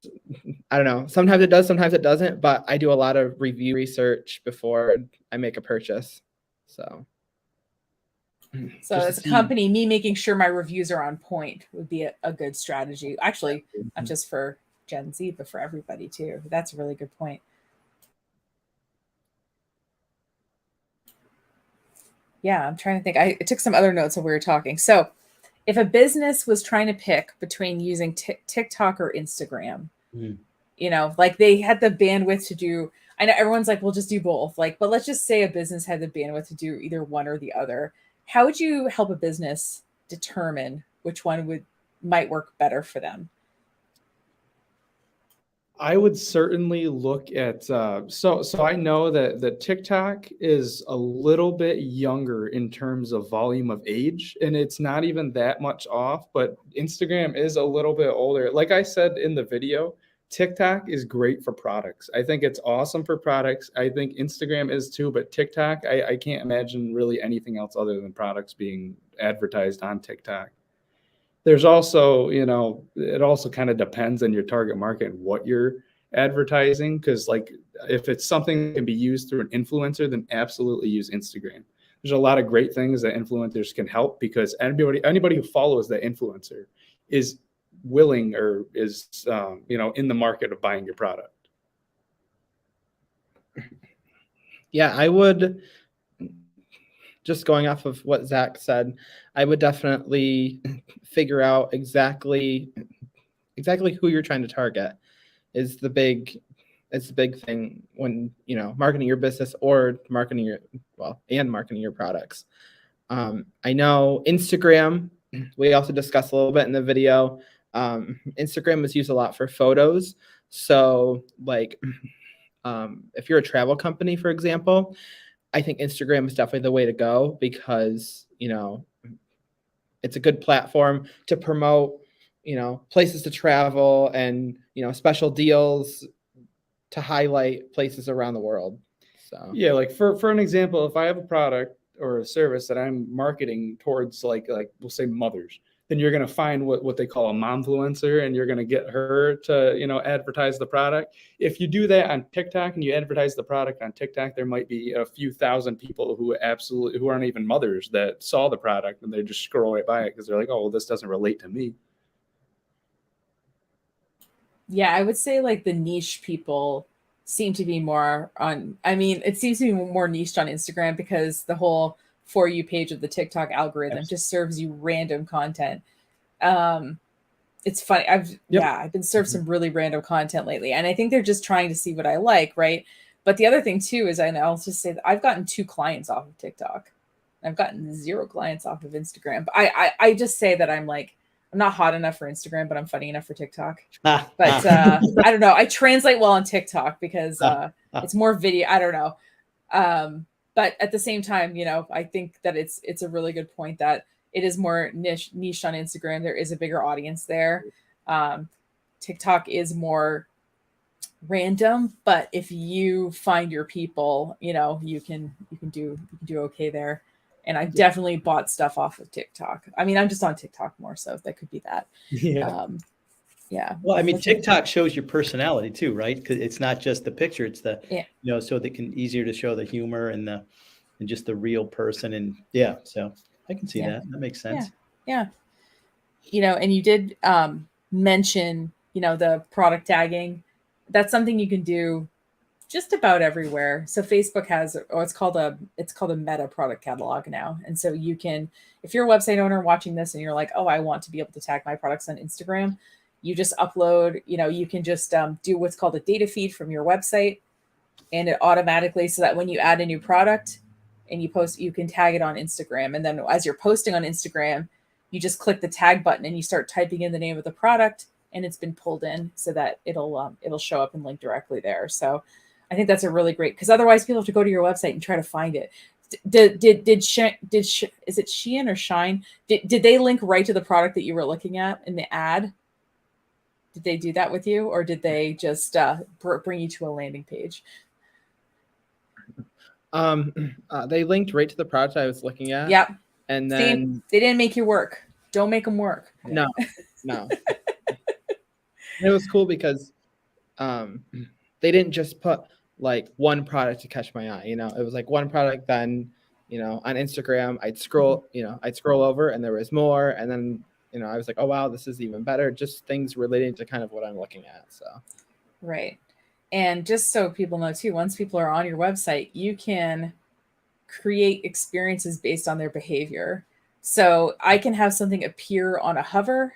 I don't know. Sometimes it does, sometimes it doesn't, but I do a lot of review research before I make a purchase. So as a company, me making sure my reviews are on point would be a good strategy. Actually, not just for Gen Z, but for everybody too. That's a really good point. Yeah, I'm trying to think. I took some other notes while we were talking. So if a business was trying to pick between using TikTok or Instagram, like they had the bandwidth to do, I know everyone's like, we'll just do both. Like, but let's just say a business had the bandwidth to do either one or the other. How would you help a business determine which one might work better for them? I would certainly look at so I know that TikTok is a little bit younger in terms of volume of age, and it's not even that much off, but Instagram is a little bit older. Like I said in the video, TikTok is great for products. I think it's awesome for products. I think Instagram is too, but TikTok, I can't imagine really anything else other than products being advertised on TikTok. There's also, it also kind of depends on your target market and what you're advertising. Because like if it's something that can be used through an influencer, then absolutely use Instagram. There's a lot of great things that influencers can help, because anybody who follows that influencer is willing or is, in the market of buying your product. Yeah, I would, just going off of what Zach said, I would definitely figure out exactly who you're trying to target is the big thing when, marketing your business or marketing your products. I know Instagram, we also discussed a little bit in the video. Instagram is used a lot for photos. So like, if you're a travel company, for example, I think Instagram is definitely the way to go, because, it's a good platform to promote, places to travel and, special deals to highlight places around the world. So yeah, like for an example, if I have a product or a service that I'm marketing towards, like we'll say mothers, then you're going to find what they call a momfluencer, and you're going to get her to, advertise the product. If you do that on TikTok and you advertise the product on TikTok, there might be a few thousand people who aren't even mothers that saw the product, and they just scroll right by it because they're like, oh, well, this doesn't relate to me. Yeah, I would say like the niche people seem to be more on, it seems to be more niched on Instagram, because the whole For You page of the TikTok algorithm just serves you random content. It's funny. I've been served some really random content lately, and I think they're just trying to see what I like, right? But the other thing too is, I'll just say that I've gotten 2 clients off of TikTok. I've gotten 0 clients off of Instagram. But I just say that I'm not hot enough for Instagram, but I'm funny enough for TikTok. But I don't know. I translate well on TikTok because it's more video. I don't know. But at the same time, I think that it's a really good point that it is more niche on Instagram. There is a bigger audience there. TikTok is more random, but if you find your people, you can do okay there. And I've definitely bought stuff off of TikTok. I'm just on TikTok more, so that could be that. Yeah. Yeah. Well, I mean, Looking- TikTok shows your personality too, right? Because it's not just the picture; it's the Yeah. so they can easier to show the humor and just the real person. And yeah, so I can see Yeah. that. That makes sense. Yeah. And you did mention, the product tagging. That's something you can do just about everywhere. So Facebook has, it's called a meta product catalog now. And so you can, if you're a website owner watching this and you're like, oh, I want to be able to tag my products on Instagram, you just upload, you can just do what's called a data feed from your website, and it automatically, so that when you add a new product and you post, you can tag it on Instagram. And then as you're posting on Instagram, you just click the tag button and you start typing in the name of the product, and it's been pulled in so that it'll show up and link directly there. So I think that's a really great, because otherwise people have to go to your website and try to find it. Is it Shein or Shine? Did they link right to the product that you were looking at in the ad? Did they do that with you, or did they just bring you to a landing page? They linked right to the product I was looking at. Yep. And See, then they didn't make you work. Don't make them work. no. It was cool because they didn't just put like one product to catch my eye. It was like one product. Then on Instagram, I'd scroll over and there was more, and then I was like, oh wow, this is even better. Just things relating to kind of what I'm looking at. So right. And just so people know too, once people are on your website, you can create experiences based on their behavior. So I can have something appear on a hover.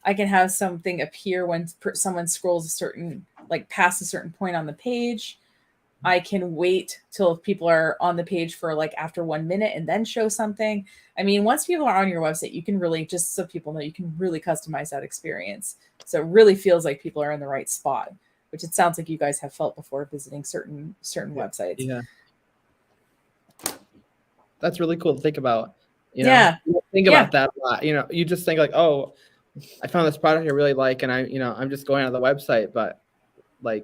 I can have something appear when someone scrolls past a certain point on the page. I can wait till people are on the page for after 1 minute and then show something. I mean, once people are on your website, you can really, just so people know, you can really customize that experience. So it really feels like people are in the right spot, which it sounds like you guys have felt before visiting certain websites. Yeah. That's really cool to think about. Yeah. You think about that a lot. You just think like, oh, I found this product I really like, and I'm just going on the website, but I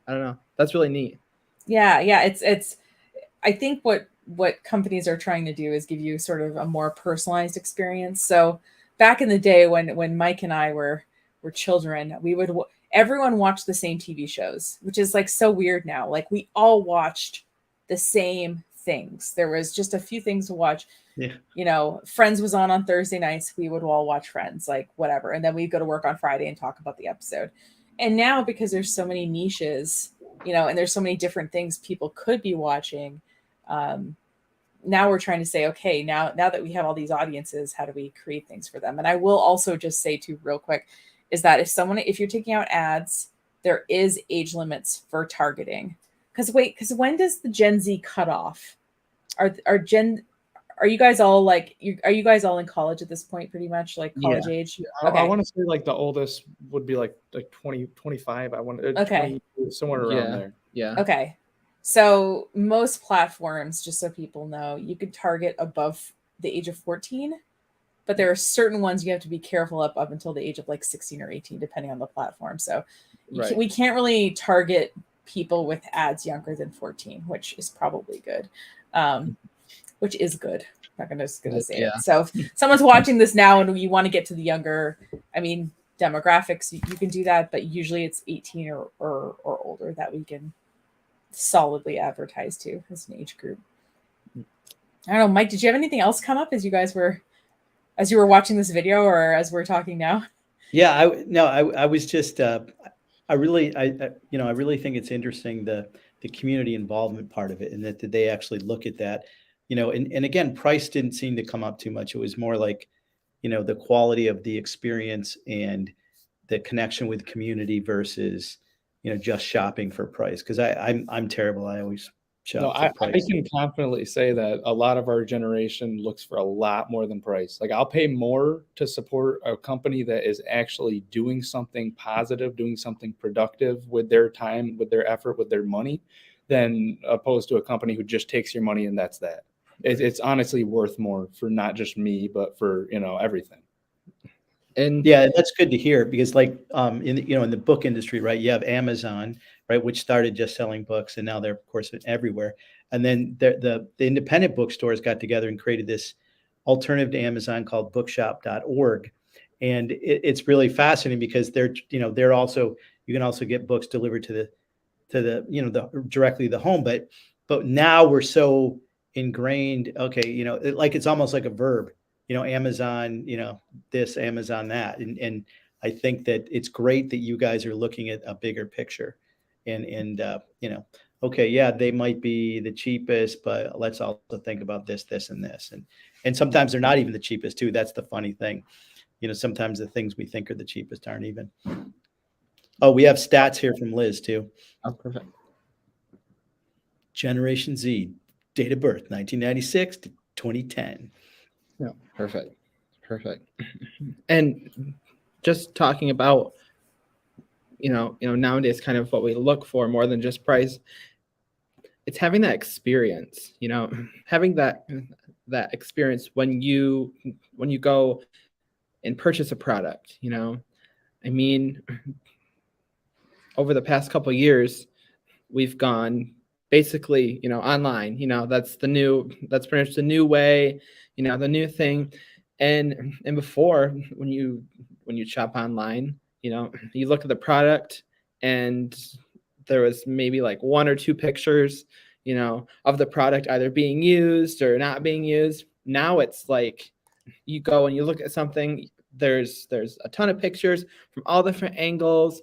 don't know. That's really neat. Yeah. It's I think what companies are trying to do is give you sort of a more personalized experience. So back in the day when Mike and I were children, everyone watched the same TV shows, which is so weird now. We all watched the same things. There was just a few things to watch. Yeah. Friends was on Thursday nights. We would all watch Friends, whatever. And then we'd go to work on Friday and talk about the episode. And now, because there's so many niches, and there's so many different things people could be watching, now we're trying to say, okay, now that we have all these audiences, how do we create things for them? And I will also just say too, real quick, is that if you're taking out ads, there is age limits for targeting. Because when does the Gen Z cut off? Are you guys all are you guys all in college at this point, pretty much college age? Okay. I want to say the oldest would be like 20, 25. I want 20, somewhere around there. Yeah. Okay. So most platforms, just so people know, you could target above the age of 14, but there are certain ones you have to be careful up until the age of 16 or 18, depending on the platform. So we can't really target people with ads younger than 14, which is probably good. Which is good. I'm not gonna say it. So if someone's watching this now and you want to get to the younger, demographics, you can do that, but usually it's 18 or older that we can solidly advertise to as an age group. I don't know, Mike, did you have anything else come up as you were watching this video, or as we're talking now? Yeah, I was just I really think it's interesting the community involvement part of it, and that they actually look at that. And again, price didn't seem to come up too much. It was more the quality of the experience and the connection with community versus, just shopping for price. Because I'm terrible. I always shop for price. I can confidently say that a lot of our generation looks for a lot more than price. I'll pay more to support a company that is actually doing something positive, doing something productive with their time, with their effort, with their money, than opposed to a company who just takes your money and that's that. It's honestly worth more for not just me, but for everything. And yeah, that's good to hear, because in the book industry, right, you have Amazon, right, which started just selling books, and now they're of course everywhere. And then the independent bookstores got together and created this alternative to Amazon called bookshop.org. And it's really fascinating because they're also, you can also get books delivered to the directly to the home, but now we're so ingrained. Okay, like it's almost like a verb. Amazon, this, Amazon that, and I think that it's great that you guys are looking at a bigger picture, and okay, yeah, they might be the cheapest, but let's also think about this, and this, and sometimes they're not even the cheapest too. That's the funny thing. Sometimes the things we think are the cheapest aren't even. Oh, we have stats here from Liz too. Oh, perfect. Generation Z, date of birth, 1996 to 2010. Yeah, perfect. And just talking about, nowadays kind of what we look for more than just price, it's having that experience, having that experience when you go and purchase a product. I mean, over the past couple of years, we've gone basically, online. That's pretty much the new way, the new thing. And before, when you shop online, you look at the product and there was maybe like one or two pictures, of the product either being used or not being used. Now it's like you go and you look at something, there's a ton of pictures from all different angles.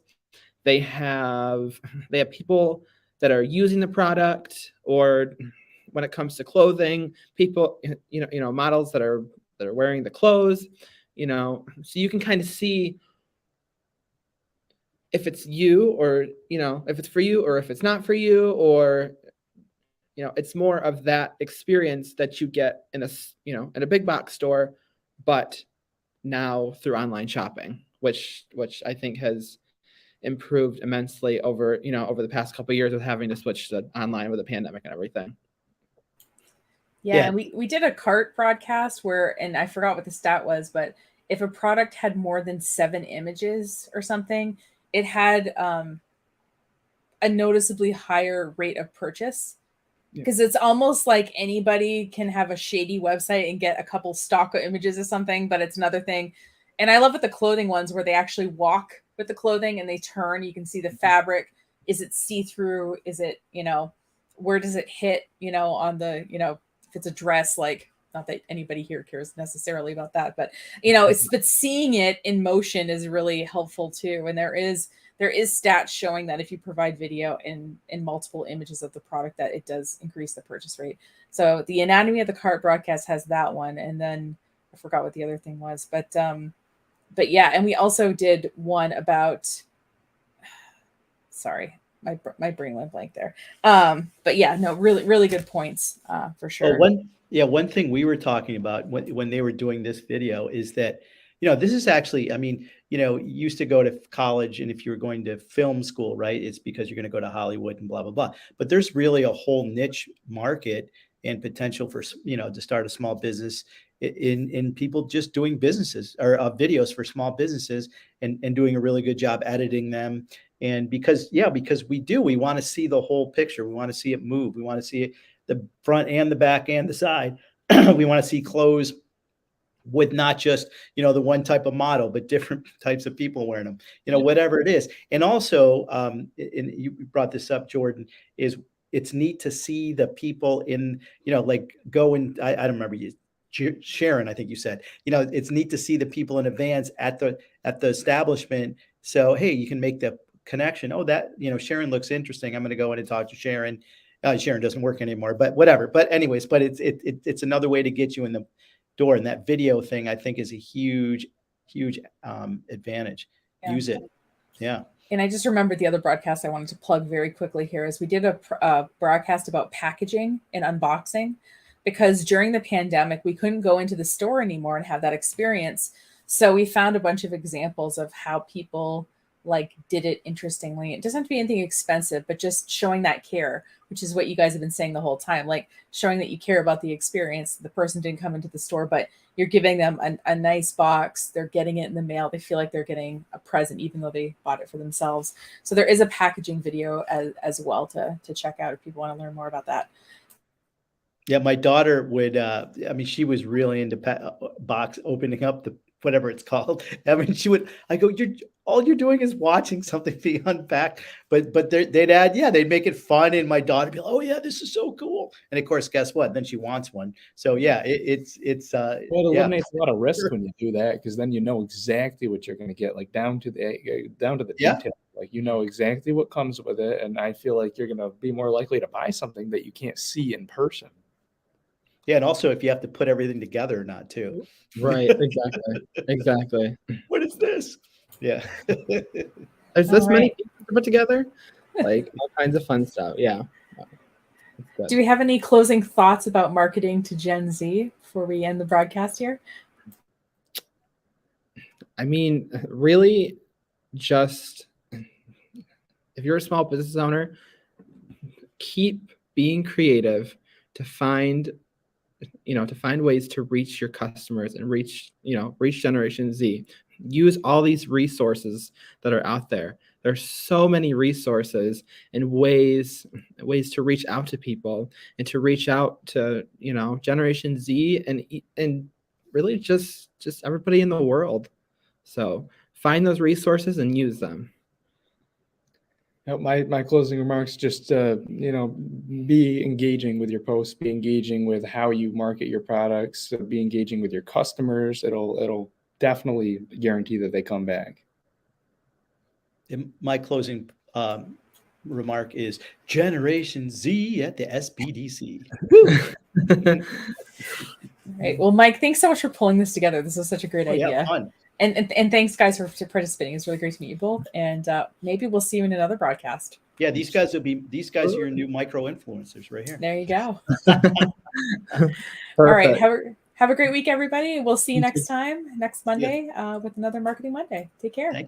They have people that are using the product, or when it comes to clothing, people, models that are wearing the clothes, so you can kind of see if it's you, or, if it's for you or if it's not for you, or, it's more of that experience that you get in a big box store, but now through online shopping, which I think has improved immensely over the past couple of years with having to switch to online with the pandemic and everything. Yeah. And we did a cart broadcast and I forgot what the stat was, but if a product had more than 7 images or something, it had a noticeably higher rate of purchase, because it's almost like anybody can have a shady website and get a couple stock images of something, but it's another thing. And I love with the clothing ones where they actually walk with the clothing and they turn. You can see the fabric. Is it see-through? Is it, where does it hit, on the, if it's a dress, like, not that anybody here cares necessarily about that, but, but seeing it in motion is really helpful too. And there is stats showing that if you provide video in multiple images of the product, that it does increase the purchase rate. So the Anatomy of the Cart broadcast has that one. And then I forgot what the other thing was, but yeah. And we also did one about, sorry, my brain went blank there. But yeah, no, really, really good points for sure. One thing we were talking about when they were doing this video is that, this is actually, I mean, you used to go to college, and if you were going to film school, right, it's because you're going to go to Hollywood and blah, blah, blah. But there's really a whole niche market and potential for, to start a small business in people just doing businesses or videos for small businesses and doing a really good job editing them. And because we want to see the whole picture. We want to see it move. We want to see it, the front and the back and the side. We want to see clothes with not just, the one type of model, but different types of people wearing them, whatever it is. And also, and you brought this up, Jordan, is it's neat to see the people in, like go and I don't remember you, Sharon, I think you said, it's neat to see the people in advance at the establishment. So, hey, you can make the connection. Oh, that, Sharon looks interesting. I'm going to go in and talk to Sharon. Sharon doesn't work anymore, but whatever. But anyways, but it's another way to get you in the door. And that video thing, I think, is a huge advantage. Yeah. Use it. Yeah. And I just remembered the other broadcast I wanted to plug very quickly here is we did a broadcast about packaging and unboxing, because during the pandemic, we couldn't go into the store anymore and have that experience. So we found a bunch of examples of how people did it interestingly. It doesn't have to be anything expensive, but just showing that care, which is what you guys have been saying the whole time, like showing that you care about the experience. The person didn't come into the store, but you're giving them a nice box. They're getting it in the mail. They feel like they're getting a present, even though they bought it for themselves. So there is a packaging video as well to check out if people want to learn more about that. Yeah, my daughter would, she was really into box opening up whatever it's called. I mean, I go, all you're doing is watching something being unpacked, but they'd add, they'd make it fun. And my daughter would be like, oh yeah, this is so cool. And of course, guess what? Then she wants one. So yeah, it's Well, it eliminates a lot of risk when you do that, because then you know exactly what you're going to get, like down to the detail. Like, you know exactly what comes with it, and I feel like you're going to be more likely to buy something that you can't see in person. Yeah, and also if you have to put everything together or not too. Right. Exactly. What is this? Yeah. There's this All many right. pieces to put together, like all kinds of fun stuff. Yeah. It's good. Do we have any closing thoughts about marketing to Gen Z before we end the broadcast here? I mean, really, just if you're a small business owner, keep being creative to find ways to reach your customers and reach Generation Z. Use all these resources that are out there. There's so many resources and ways to reach out to people and to reach out to, Generation Z and really just everybody in the world. So find those resources and use them. My closing remarks, just be engaging with your posts, be engaging with how you market your products, be engaging with your customers. It'll definitely guarantee that they come back. And my closing remark is Generation Z at the SBDC. All right. Well, Mike, thanks so much for pulling this together. This is such a great idea. Yeah, fun. And thanks, guys, for participating. It's really great to meet you both. And maybe we'll see you in another broadcast. Yeah, these guys are your new micro influencers right here. There you go. All right. Have a great week, everybody. We'll see you next time, next Monday, with another Marketing Monday. Take care. Thank you.